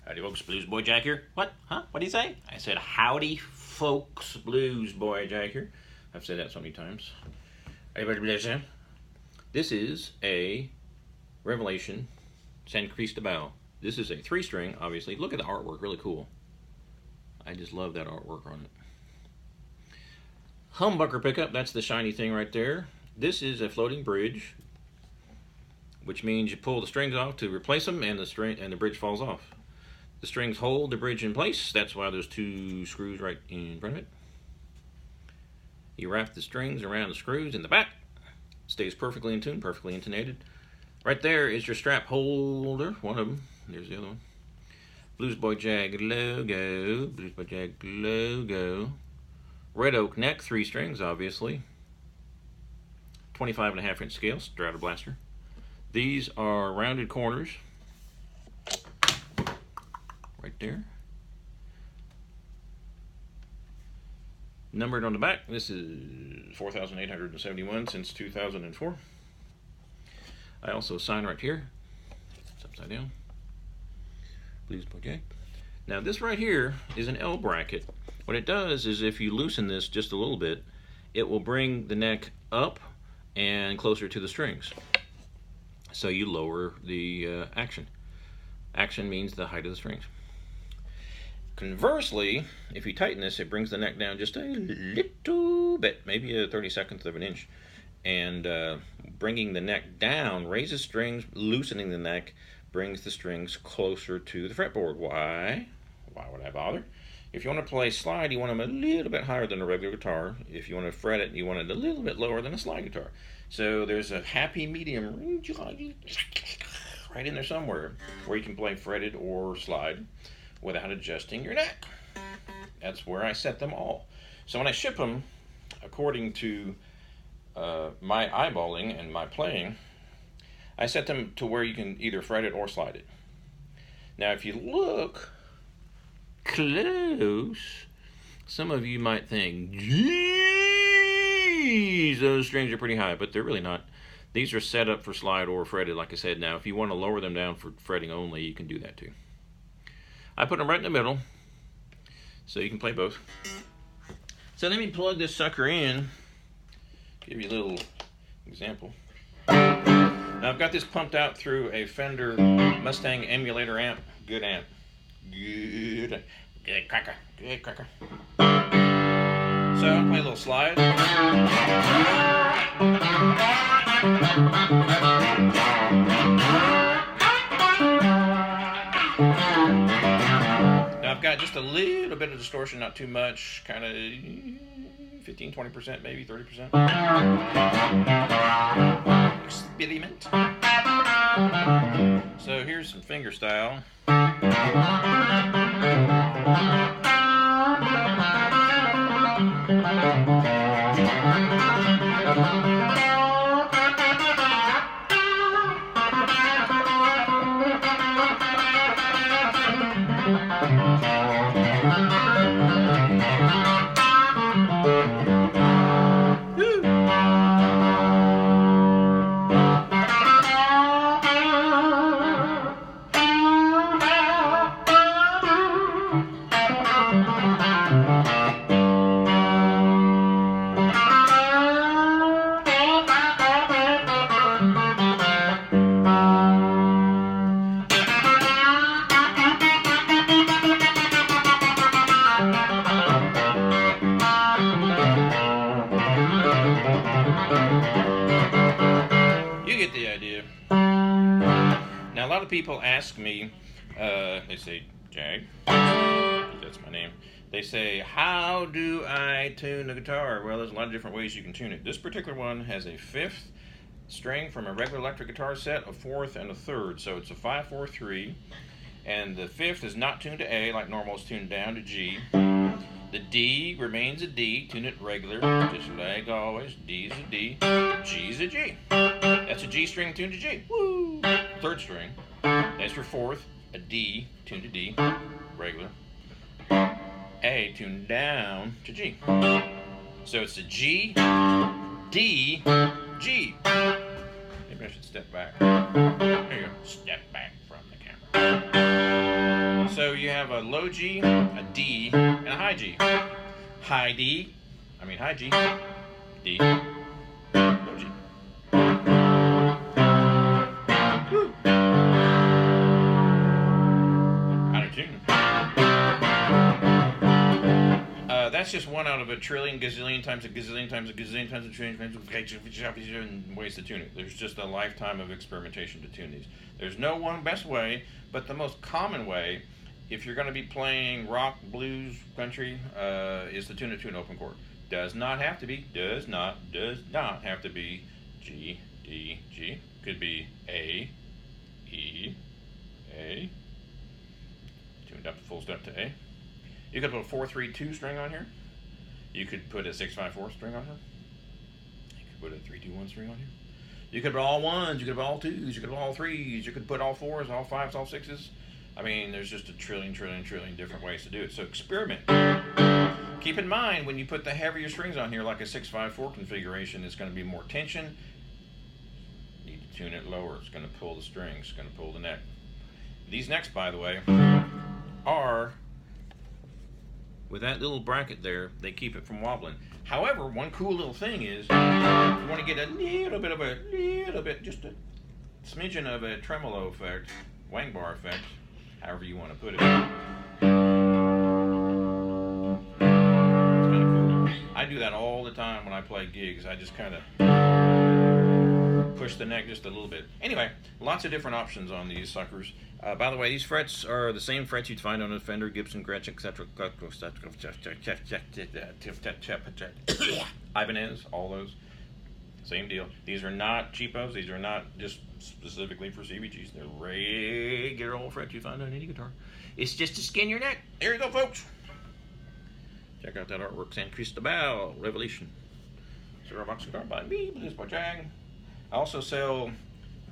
Howdy folks, Bluesboy Jag here. What? Huh? What did he say? I said, howdy folks, Bluesboy Jag here. I've said that so many times. This is a Revelation San Cristobal. This is a 3-string, obviously. Look at the artwork, really cool. I just love that artwork on it. Humbucker pickup, that's the shiny thing right there. This is a floating bridge, which means you pull the strings off to replace them, and the bridge falls off. The strings hold the bridge in place. That's why there's 2 screws right in front of it. You wrap the strings around the screws in the back. Stays perfectly in tune, perfectly intonated. Right there is your strap holder, one of them. There's the other one. Bluesboy Jag logo, Bluesboy Jag logo. Red oak neck, 3 strings, obviously. 25.5-inch scale, Strata Blaster. These are rounded corners. Right there. Numbered on the back. This is 4,871 since 2004. I also sign right here. It's upside down. Bluesboy Jag. Now this right here is an L bracket. What it does is if you loosen this just a little bit, it will bring the neck up and closer to the strings. So you lower the action. Action means the height of the strings. Conversely, if you tighten this, it brings the neck down just a little bit, maybe a 32nd of an inch. And bringing the neck down raises strings, loosening the neck brings the strings closer to the fretboard. Why? Why would I bother? If you want to play slide, you want them a little bit higher than a regular guitar. If you want to fret it, you want it a little bit lower than a slide guitar. So there's a happy medium right in there somewhere where you can play fretted or slide without adjusting your neck. That's where I set them all. So when I ship them, according to my eyeballing and my playing, I set them to where you can either fret it or slide it. Now if you look close, some of you might think, geez, those strings are pretty high, but they're really not. These are set up for slide or fretted, like I said. Now if you want to lower them down for fretting only, you can do that too. I put them right in the middle, so you can play both. So let me plug this sucker in, give you a little example. Now I've got this pumped out through a Fender Mustang emulator amp. Good amp. Good cracker. Good cracker. So I'll play a little slide. I've got just a little bit of distortion, not too much, kind of 15-20%, maybe 30%. Experiment. So here's some finger style. You get the idea. Now a lot of people ask me, they say, Jag, that's my name. They say, how do I tune the guitar? Well, there's a lot of different ways you can tune it. This particular one has a 5th string from a regular electric guitar set, a 4th and a 3rd. So it's a 5-4-3. And the 5th is not tuned to A like normal, it's tuned down to G. The D remains a D, tune it regular, just like always. D's a D, G's a G. That's a G string tuned to G. Woo! 3rd string. That's your 4th, a D tuned to D, regular. A tuned down to G. So it's a G, D, G. Maybe I should step back. There you go. Step back from the camera. So So you have a low G, a D, and a high G. High D, high G, D, low G. Woo. Out of tune. That's just one out of a trillion, gazillion times a gazillion times a gazillion times a trillion ways to tune it. There's just a lifetime of experimentation to tune these. There's no one best way, but the most common way, if you're going to be playing rock, blues, country, is to tune it to an open chord. Does not have to be, does not have to be G, D, G. Could be A, E, A. Tuned up full step to A. You could put a 4-3-2 string on here. You could put a 6-5-4 string on here. You could put a 3-2-1 string on here. You could put all ones, you could put all twos, you could put all threes, you could put all fours, all fives, all sixes. There's just a trillion different ways to do it. So experiment. Keep in mind, when you put the heavier strings on here, like a 6-5-4 configuration, it's going to be more tension. You need to tune it lower. It's going to pull the strings, it's going to pull the neck. These necks, by the way, are, with that little bracket there, they keep it from wobbling. However, one cool little thing is, if you want to get a little bit, just a smidgen of a tremolo effect, wang bar effect, however you want to put it. It's kind of cool. I do that all the time when I play gigs. I just kind of push the neck just a little bit. Anyway, lots of different options on these suckers. By the way, these frets are the same frets you'd find on a Fender, Gibson, Gretsch, etc. Ibanez, all those. Same deal. These are not cheapos. These are not just specifically for CBGs. They're regular old frets you find on any guitar. It's just to skin your neck. There you go, folks. Check out that artwork. San Cristobal Revelation. Cigar box guitar by me, Bluesboy Jag. I also sell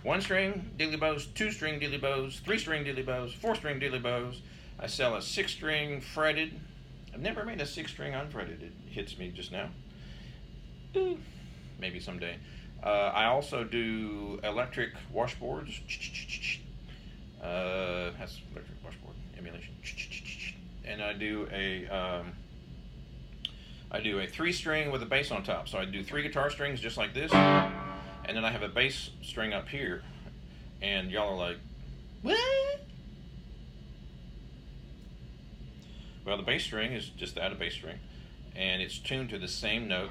1-string diddleybows, 2-string diddleybows, 3-string diddleybows, 4-string diddleybows. I sell a 6-string fretted. I've never made a 6-string unfretted. It hits me just now. Maybe someday. I also do electric washboards. That's electric washboard emulation. And I do a 3-string with a bass on top. So I do 3 guitar strings just like this. And then I have a bass string up here, and y'all are like, what? Well, the bass string is just that, a bass string, and it's tuned to the same note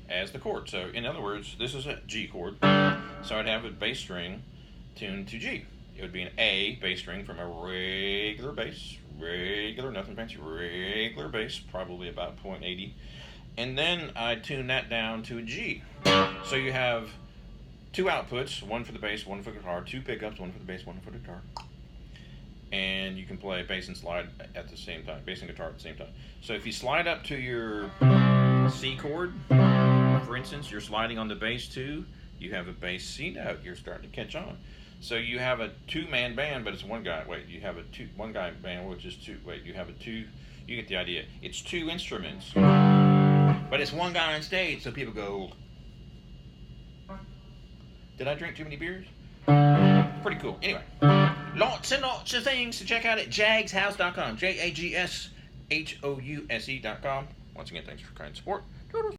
as the chord. So, in other words, this is a G chord, so I'd have a bass string tuned to G. It would be an A bass string from a regular bass, nothing fancy, regular bass, probably about 0.80, and then I'd tune that down to a G. So you have 2 outputs, one for the bass, one for the guitar, 2 pickups, one for the bass, one for the guitar. And you can play bass and slide at the same time, bass and guitar at the same time. So if you slide up to your C chord, for instance, you're sliding on the bass 2, you have a bass C note, you're starting to catch on. So you have a 2-man band, but it's one guy. Wait, you have a 1-guy band, which is 2. Wait, you have a 2. You get the idea. It's 2 instruments, but it's one guy on stage, so people go, did I drink too many beers? Pretty cool. Anyway, lots and lots of things to check out at jagshouse.com. JAGSHOUSE.com. Once again, thanks for kind support.